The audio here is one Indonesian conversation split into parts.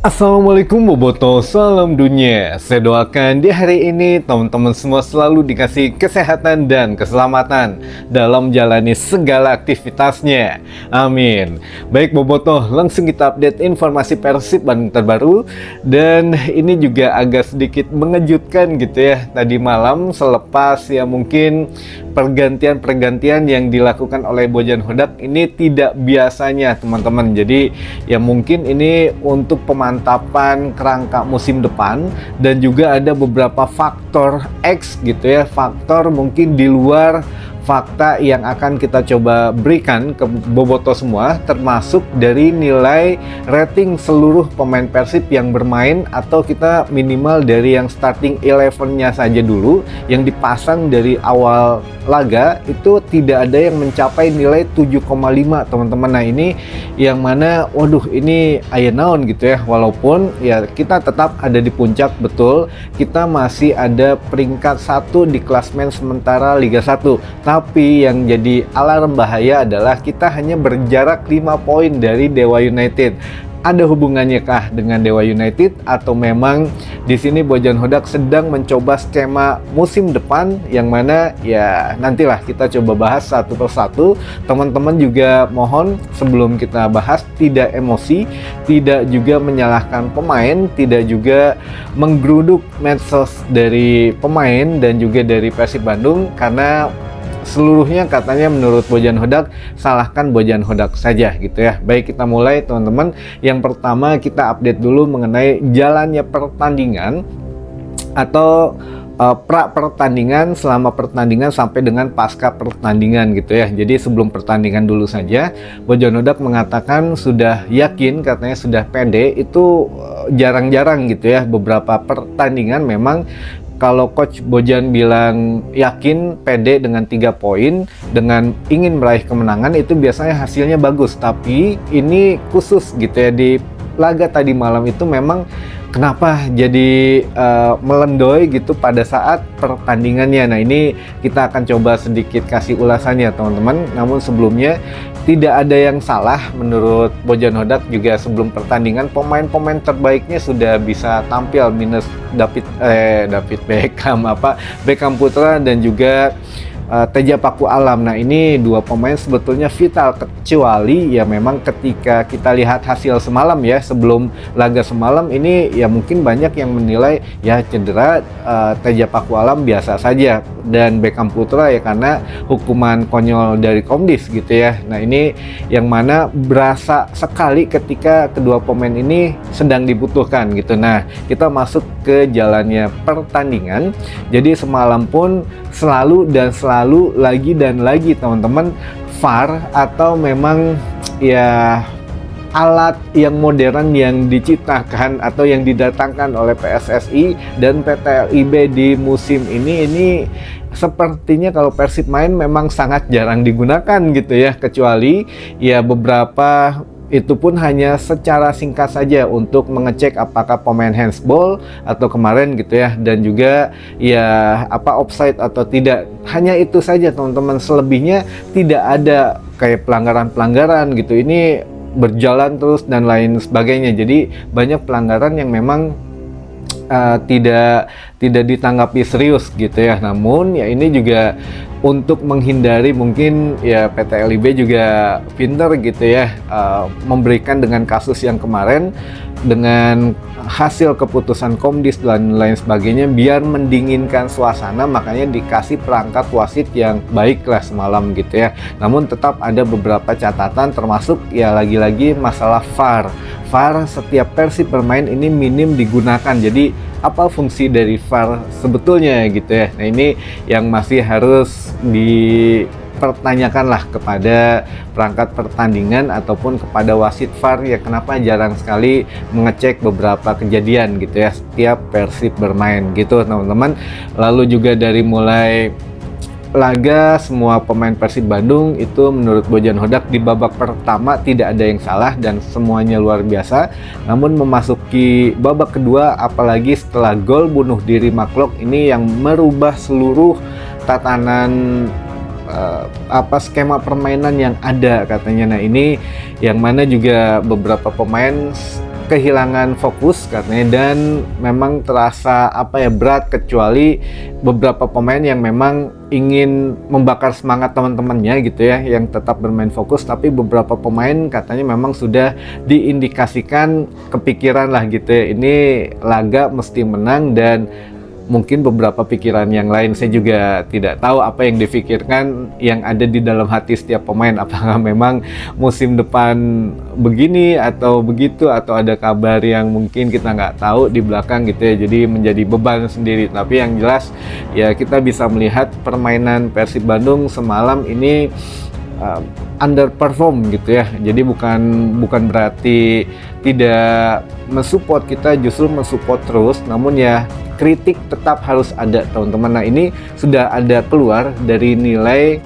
Assalamualaikum Boboto, salam dunia. Saya doakan di hari ini teman-teman semua selalu dikasih kesehatan dan keselamatan dalam menjalani segala aktivitasnya. Amin. Baik Boboto, langsung kita update informasi Persib Bandung terbaru. Dan ini juga agak sedikit mengejutkan gitu ya. Tadi malam selepas ya mungkin pergantian-pergantian yang dilakukan oleh Bojan Hodak ini tidak biasanya teman-teman. Jadi ya mungkin ini untuk pemantapan kerangka musim depan, dan juga ada beberapa faktor X gitu ya, faktor mungkin di luar fakta yang akan kita coba berikan ke Boboto semua, termasuk dari nilai rating seluruh pemain Persib yang bermain, atau kita minimal dari yang starting 11-nya saja dulu yang dipasang dari awal laga itu tidak ada yang mencapai nilai 7,5 teman-teman. Nah ini yang mana waduh ini aya naon gitu ya, walaupun ya kita tetap ada di puncak, betul kita masih ada peringkat 1 di klasmen sementara Liga 1, tapi yang jadi alarm bahaya adalah kita hanya berjarak 5 poin dari Dewa United. Ada hubungannya kah dengan Dewa United, atau memang di sini Bojan Hodak sedang mencoba skema musim depan, yang mana ya nantilah kita coba bahas satu persatu. Teman-teman juga mohon sebelum kita bahas tidak emosi, tidak juga menyalahkan pemain, tidak juga menggeruduk medsos dari pemain dan juga dari Persib Bandung, karena seluruhnya katanya menurut Bojan Hodak, salahkan Bojan Hodak saja gitu ya. Baik, kita mulai teman-teman. Yang pertama kita update dulu mengenai jalannya pertandingan atau pra pertandingan, selama pertandingan sampai dengan pasca pertandingan gitu ya. Jadi sebelum pertandingan dulu saja, Bojan Hodak mengatakan sudah yakin, katanya sudah pede. Itu jarang-jarang gitu ya, beberapa pertandingan memang kalau Coach Bojan bilang yakin, pede dengan 3 poin, dengan ingin meraih kemenangan, itu biasanya hasilnya bagus. Tapi ini khusus gitu ya, di laga tadi malam itu memang kenapa jadi melendoy gitu pada saat pertandingannya. Nah ini kita akan coba sedikit kasih ulasannya teman-teman. Namun sebelumnya, tidak ada yang salah menurut Bojan Hodak juga sebelum pertandingan. Pemain-pemain terbaiknya sudah bisa tampil, minus David Beckham, Beckham Putra dan juga Teja Paku Alam. Nah ini 2 pemain sebetulnya vital, kecuali ya memang ketika kita lihat hasil semalam ya, sebelum laga semalam ini ya mungkin banyak yang menilai ya cedera Teja Paku Alam biasa saja, dan Beckham Putra ya karena hukuman konyol dari Komdis gitu ya. Nah ini yang mana berasa sekali ketika kedua pemain ini sedang dibutuhkan gitu. Nah kita masuk ke jalannya pertandingan. Jadi semalam pun selalu lagi dan lagi teman-teman, VAR atau memang ya alat yang modern yang diciptakan atau yang didatangkan oleh PSSI dan PT LIB di musim ini sepertinya kalau Persib main memang sangat jarang digunakan gitu ya, kecuali ya beberapa itu pun hanya secara singkat saja untuk mengecek apakah pemain handsball atau kemarin gitu ya, dan juga ya offside atau tidak. Hanya itu saja teman-teman, selebihnya tidak ada kayak pelanggaran-pelanggaran gitu. Ini berjalan terus dan lain sebagainya. Jadi banyak pelanggaran yang memang tidak ditanggapi serius gitu ya. Namun ya ini juga untuk menghindari, mungkin ya PT LIB juga pintar gitu ya, memberikan dengan kasus yang kemarin, dengan hasil keputusan Komdis dan lain sebagainya, biar mendinginkan suasana, makanya dikasih perangkat wasit yang baik lah semalam gitu ya. Namun tetap ada beberapa catatan, termasuk ya lagi-lagi masalah VAR. VAR setiap Persib bermain ini minim digunakan. Jadi apa fungsi dari VAR sebetulnya gitu ya. Nah ini yang masih harus dipertanyakanlah kepada perangkat pertandingan ataupun kepada wasit VAR ya, kenapa jarang sekali mengecek beberapa kejadian gitu ya setiap Persib bermain gitu teman-teman. Lalu juga dari mulai laga, semua pemain Persib Bandung itu menurut Bojan Hodak di babak pertama tidak ada yang salah dan semuanya luar biasa. Namun memasuki babak kedua, apalagi setelah gol bunuh diri Maklok ini yang merubah seluruh tatanan skema permainan yang ada katanya. Nah ini yang mana juga beberapa pemain kehilangan fokus katanya, dan memang terasa berat, kecuali beberapa pemain yang memang ingin membakar semangat teman-temannya gitu ya, yang tetap bermain fokus. Tapi beberapa pemain katanya memang sudah diindikasikan kepikiran lah gitu ya, ini laga mesti menang, dan mungkin beberapa pikiran yang lain. Saya juga tidak tahu apa yang difikirkan, yang ada di dalam hati setiap pemain. Apakah memang musim depan begini atau begitu, atau ada kabar yang mungkin kita nggak tahu di belakang gitu ya, jadi menjadi beban sendiri. Tapi yang jelas ya, kita bisa melihat permainan Persib Bandung semalam ini underperform gitu ya. Jadi bukan berarti tidak mensupport, kita justru mensupport terus, namun ya kritik tetap harus ada, teman-teman. Nah, ini sudah ada keluar dari nilai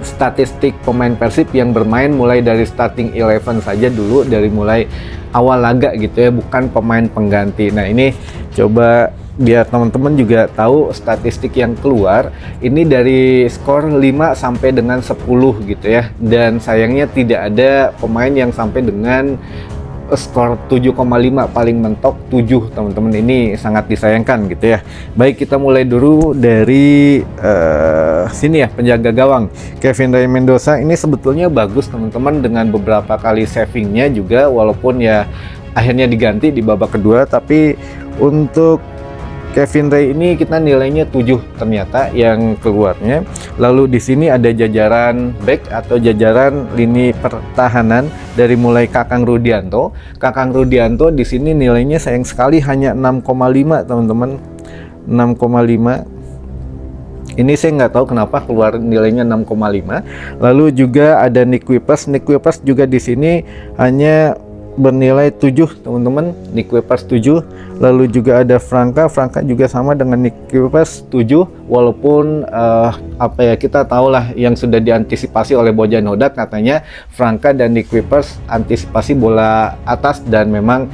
statistik pemain Persib yang bermain mulai dari starting 11 saja dulu, dari mulai awal laga gitu ya, bukan pemain pengganti. Nah, ini coba biar teman-teman juga tahu statistik yang keluar. Ini dari skor 5 sampai dengan 10 gitu ya. Dan sayangnya tidak ada pemain yang sampai dengan skor 7,5, paling mentok 7, teman-teman. Ini sangat disayangkan gitu ya. Baik, kita mulai dulu dari sini ya, penjaga gawang Kevin Ray Mendoza. Ini sebetulnya bagus teman-teman, dengan beberapa kali savingnya juga, walaupun ya akhirnya diganti di babak kedua. Tapi untuk Kevin Ray ini kita nilainya 7 ternyata yang keluarnya. Lalu di sini ada jajaran back atau jajaran lini pertahanan dari mulai Kakang Rudianto. Kakang Rudianto di sini nilainya sayang sekali hanya 6,5 teman-teman. 6,5. Ini saya nggak tahu kenapa keluar nilainya 6,5. Lalu juga ada Nick Kuipers. Nick Kuipers juga di sini hanya bernilai 7 teman-teman, Nick Kuipers 7. Lalu juga ada Franka juga sama dengan Nick Kuipers 7, walaupun kita tahulah yang sudah diantisipasi oleh Bojan Hodak, katanya Franka dan Nick Kuipers antisipasi bola atas, dan memang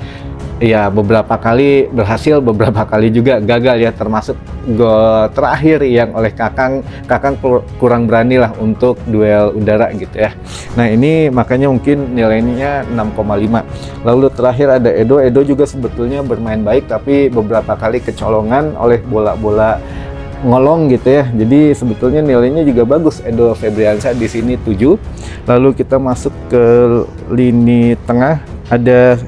ya beberapa kali berhasil, beberapa kali juga gagal ya, termasuk gol terakhir yang oleh Kakang kurang berani lah untuk duel udara gitu ya. Nah, ini makanya mungkin nilainya 6,5. Lalu terakhir ada Edo juga sebetulnya bermain baik, tapi beberapa kali kecolongan oleh bola-bola ngolong gitu ya. Jadi sebetulnya nilainya juga bagus Edo Febriansyah di sini 7. Lalu kita masuk ke lini tengah, ada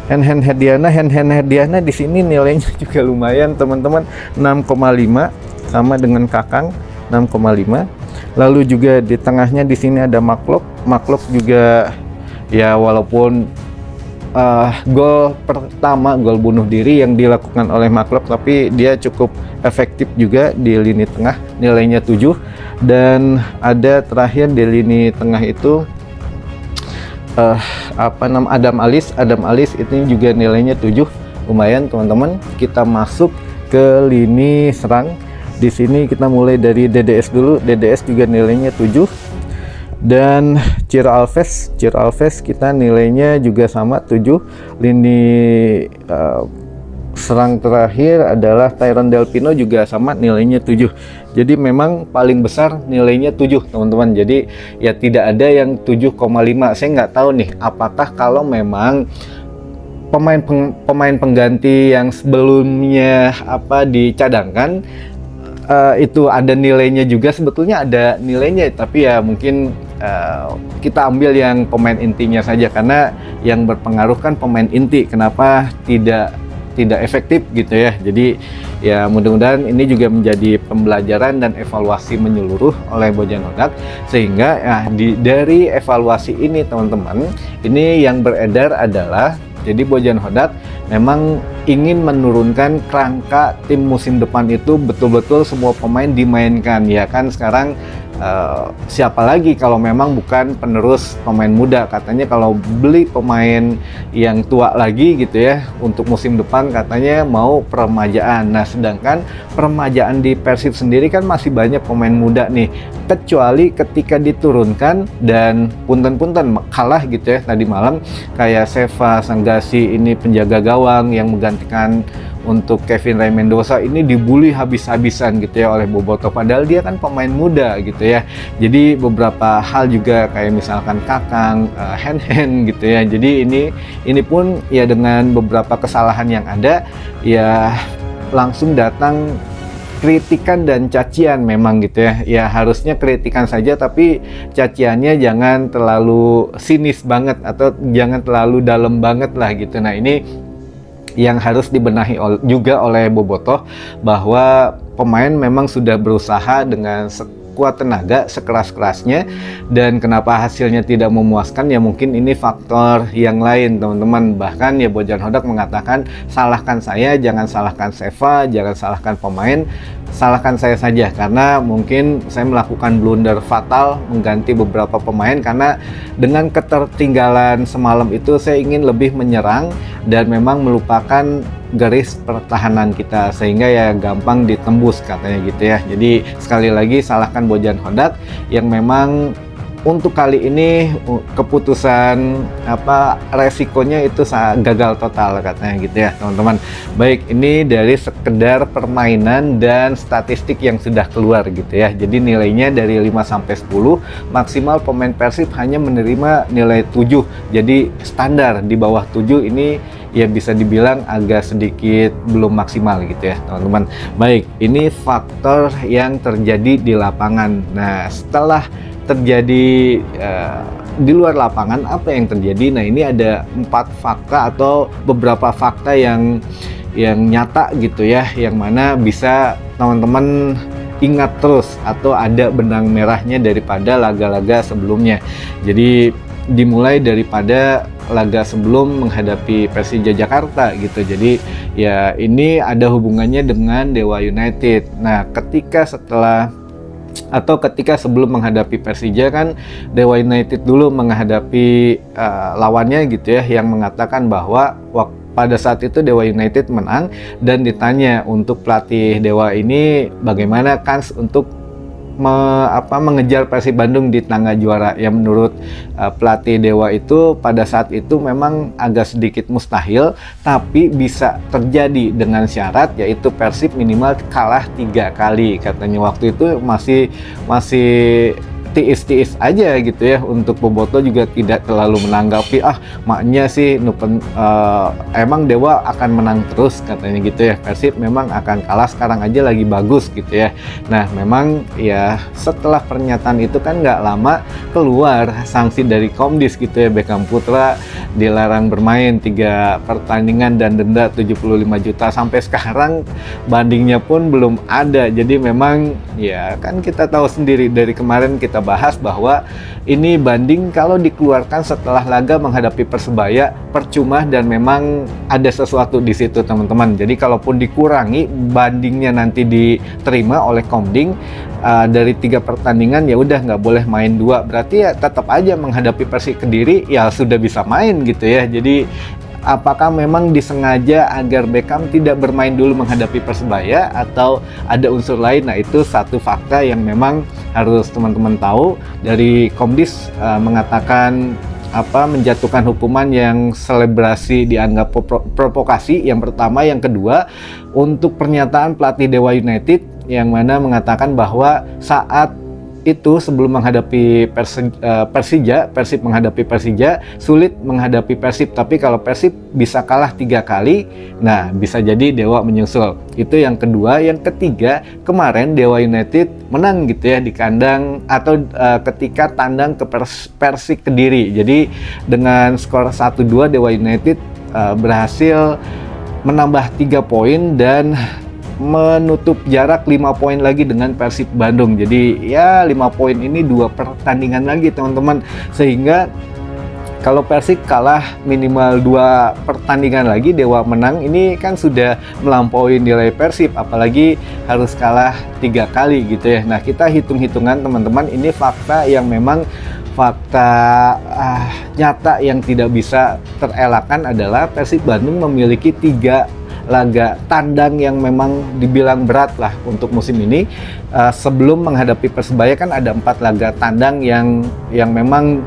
Henhen Herdiana di sini nilainya juga lumayan teman-teman, 6,5, sama dengan Kakang 6,5. Lalu juga di tengahnya di sini ada Maklok juga ya, walaupun gol pertama, gol bunuh diri yang dilakukan oleh Maklok, tapi dia cukup efektif juga di lini tengah, nilainya 7. Dan ada terakhir di lini tengah itu Adam Alis itu juga nilainya 7, lumayan teman-teman. Kita masuk ke lini serang. Di sini kita mulai dari DDS dulu. DDS juga nilainya 7. Dan Ciro Alves kita nilainya juga sama 7. Lini serang terakhir adalah Tyron Delpino juga sama nilainya 7. Jadi memang paling besar nilainya 7 teman-teman. Jadi ya tidak ada yang 7,5. Saya nggak tahu nih, apakah kalau memang pemain pengganti yang sebelumnya dicadangkan itu ada nilainya juga. Sebetulnya ada nilainya, tapi ya mungkin kita ambil yang pemain intinya saja, karena yang berpengaruh kan pemain inti. Kenapa tidak efektif gitu ya. Jadi ya mudah-mudahan ini juga menjadi pembelajaran dan evaluasi menyeluruh oleh Bojan Hodak, sehingga ya dari evaluasi ini teman-teman, ini yang beredar adalah jadi Bojan Hodak memang ingin menurunkan kerangka tim musim depan itu betul-betul semua pemain dimainkan ya kan. Sekarang siapa lagi kalau memang bukan penerus pemain muda. Katanya kalau beli pemain yang tua lagi gitu ya untuk musim depan, katanya mau peremajaan. Nah, sedangkan peremajaan di Persib sendiri kan masih banyak pemain muda nih, kecuali ketika diturunkan dan punten-punten kalah gitu ya tadi malam, kayak Seva Sanggasi ini penjaga gawang yang menggantikan untuk Kevin Ray Mendoza ini dibully habis-habisan gitu ya oleh Bobotoh, padahal dia kan pemain muda gitu ya. Jadi beberapa hal juga kayak misalkan Kakang, Hen gitu ya. Jadi ini pun ya dengan beberapa kesalahan yang ada ya langsung datang kritikan dan cacian memang gitu ya. Ya harusnya kritikan saja, tapi caciannya jangan terlalu sinis banget atau jangan terlalu dalam banget lah gitu. Nah ini yang harus dibenahi juga oleh Bobotoh, bahwa pemain memang sudah berusaha dengan sekuat tenaga, sekeras-kerasnya, dan kenapa hasilnya tidak memuaskan ya mungkin ini faktor yang lain teman-teman. Bahkan ya Bojan Hodak mengatakan, salahkan saya, jangan salahkan Seva, jangan salahkan pemain, salahkan saya saja karena mungkin saya melakukan blunder fatal mengganti beberapa pemain, karena dengan ketertinggalan semalam itu saya ingin lebih menyerang dan memang melupakan garis pertahanan kita sehingga ya gampang ditembus katanya gitu ya. Jadi sekali lagi salahkan Bojan Hodak yang memang untuk kali ini keputusan resikonya itu gagal total katanya gitu ya teman-teman. Baik, ini dari sekedar permainan dan statistik yang sudah keluar gitu ya. Jadi nilainya dari 5 sampai 10, maksimal pemain Persib hanya menerima nilai 7. Jadi standar di bawah 7 ini ya bisa dibilang agak sedikit belum maksimal gitu ya teman-teman. Baik, ini faktor yang terjadi di lapangan. Nah, setelah terjadi di luar lapangan, apa yang terjadi? Nah, ini ada 4 fakta atau beberapa fakta yang nyata gitu ya, yang mana bisa teman-teman ingat terus atau ada benang merahnya daripada laga-laga sebelumnya. Jadi dimulai daripada laga sebelum menghadapi Persija Jakarta gitu. Jadi ya ini ada hubungannya dengan Dewa United. Nah, ketika sebelum menghadapi Persija kan Dewa United dulu menghadapi lawannya gitu ya, yang mengatakan bahwa pada saat itu Dewa United menang, dan ditanya untuk pelatih Dewa ini bagaimana kans untuk mengejar Persib Bandung di tangga juara. Ya menurut pelatih Dewa itu pada saat itu memang agak sedikit mustahil, tapi bisa terjadi dengan syarat yaitu Persib minimal kalah 3 kali katanya. Waktu itu masih tiis-tiis aja gitu ya. Untuk Bobotoh juga tidak terlalu menanggapi, maknya sih emang Dewa akan menang terus katanya gitu ya. Persib memang akan kalah, sekarang aja lagi bagus gitu ya. Nah memang ya setelah pernyataan itu kan nggak lama keluar sanksi dari Komdis gitu ya. Beckham Putra dilarang bermain 3 pertandingan dan denda 75 juta. Sampai sekarang bandingnya pun belum ada. Jadi memang ya kan kita tahu sendiri dari kemarin kita bahas bahwa ini banding kalau dikeluarkan setelah laga menghadapi Persebaya percuma, dan memang ada sesuatu di situ teman-teman. Jadi kalaupun dikurangi bandingnya nanti diterima oleh Komding dari 3 pertandingan, ya udah nggak boleh main 2, berarti ya tetap aja menghadapi Persik Kediri ya sudah bisa main gitu ya. Jadi apakah memang disengaja agar Beckham tidak bermain dulu menghadapi Persebaya atau ada unsur lain? Nah itu satu fakta yang memang harus teman-teman tahu. Dari Komdis mengatakan menjatuhkan hukuman yang selebrasi dianggap provokasi, yang pertama. Yang kedua, untuk pernyataan pelatih Dewa United yang mana mengatakan bahwa saat itu sebelum menghadapi Persib menghadapi Persija sulit menghadapi Persib, tapi kalau Persib bisa kalah 3 kali, nah bisa jadi Dewa menyusul. Itu yang kedua. Yang ketiga, kemarin Dewa United menang gitu ya di kandang atau ketika tandang ke Persik Kediri. Jadi dengan skor 1-2 Dewa United berhasil menambah 3 poin dan menutup jarak 5 poin lagi dengan Persib Bandung. Jadi ya 5 poin ini 2 pertandingan lagi teman-teman, sehingga kalau Persik kalah minimal 2 pertandingan lagi, Dewa menang, ini kan sudah melampaui nilai Persib, apalagi harus kalah 3 kali gitu ya. Nah kita hitung-hitungan teman-teman, ini fakta yang memang fakta nyata yang tidak bisa terelakkan adalah Persib Bandung memiliki 3 laga tandang yang memang dibilang berat lah untuk musim ini. Sebelum menghadapi Persebaya kan ada 4 laga tandang yang memang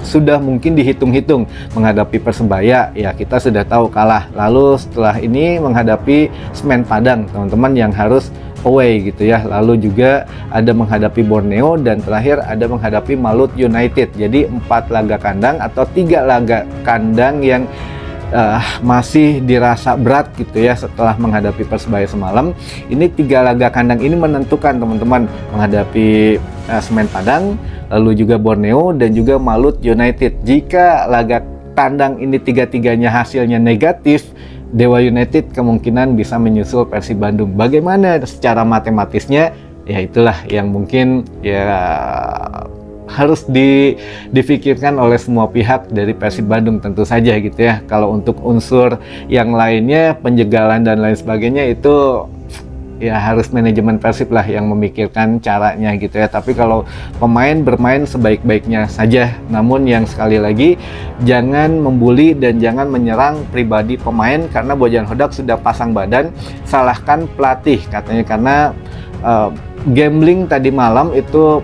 sudah mungkin dihitung-hitung. Menghadapi Persebaya ya kita sudah tahu kalah. Lalu setelah ini menghadapi Semen Padang, teman-teman, yang harus away gitu ya. Lalu juga ada menghadapi Borneo dan terakhir ada menghadapi Malut United. Jadi 4 laga kandang atau 3 laga kandang yang masih dirasa berat gitu ya setelah menghadapi Persebaya semalam. Ini 3 laga kandang ini menentukan, teman-teman, menghadapi Semen Padang, lalu juga Borneo dan juga Malut United. Jika laga tandang ini 3-tiganya hasilnya negatif, Dewa United kemungkinan bisa menyusul Persib Bandung. Bagaimana secara matematisnya? Ya itulah yang mungkin ya harus difikirkan oleh semua pihak dari Persib Bandung tentu saja gitu ya. Kalau untuk unsur yang lainnya, penjagalan dan lain sebagainya, itu ya harus manajemen Persib lah yang memikirkan caranya gitu ya. Tapi kalau pemain bermain sebaik-baiknya saja. Namun yang sekali lagi, jangan membuli dan jangan menyerang pribadi pemain, karena Bojan Hodak sudah pasang badan. Salahkan pelatih katanya, karena gambling tadi malam itu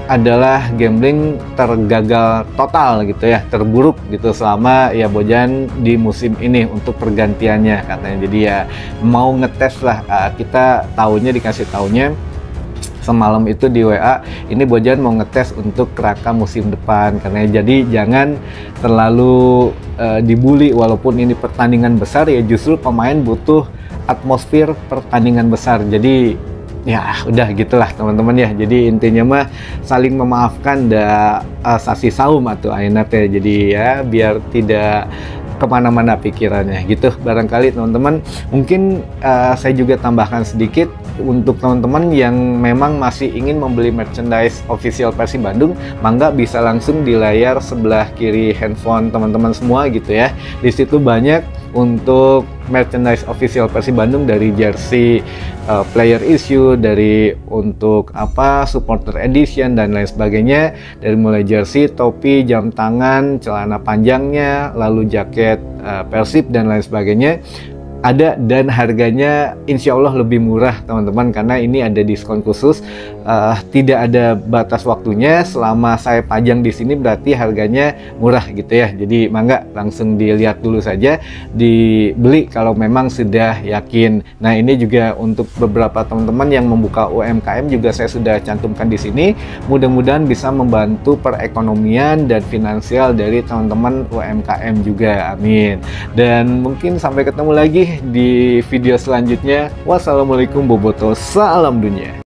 adalah gambling tergagal total gitu ya, terburuk gitu selama ya Bojan di musim ini untuk pergantiannya katanya. Jadi ya mau ngetes lah, kita dikasih taunya semalam itu di WA, ini Bojan mau ngetes untuk keraka musim depan karena. Jadi jangan terlalu dibully, walaupun ini pertandingan besar ya, justru pemain butuh atmosfer pertandingan besar. Jadi ya udah gitulah teman-teman ya. Jadi intinya mah saling memaafkan sasi saum atau ainat ya. Jadi ya biar tidak kemana-mana pikirannya gitu barangkali teman-teman. Mungkin saya juga tambahkan sedikit untuk teman-teman yang memang masih ingin membeli merchandise official Persib Bandung, mangga bisa langsung di layar sebelah kiri handphone teman-teman semua gitu ya. Di situ banyak untuk merchandise official Persib Bandung, dari jersey, player issue, dari untuk supporter edition dan lain sebagainya, dari mulai jersey, topi, jam tangan, celana panjangnya, lalu jaket Persib dan lain sebagainya ada, dan harganya insya Allah lebih murah teman-teman, karena ini ada diskon khusus. Tidak ada batas waktunya, selama saya pajang di sini berarti harganya murah gitu ya. Jadi mangga langsung dilihat dulu saja, dibeli kalau memang sudah yakin. Nah ini juga untuk beberapa teman-teman yang membuka UMKM juga saya sudah cantumkan di sini. Mudah-mudahan bisa membantu perekonomian dan finansial dari teman-teman UMKM juga, amin. Dan mungkin sampai ketemu lagi di video selanjutnya. Wassalamualaikum boboto, salam dunia.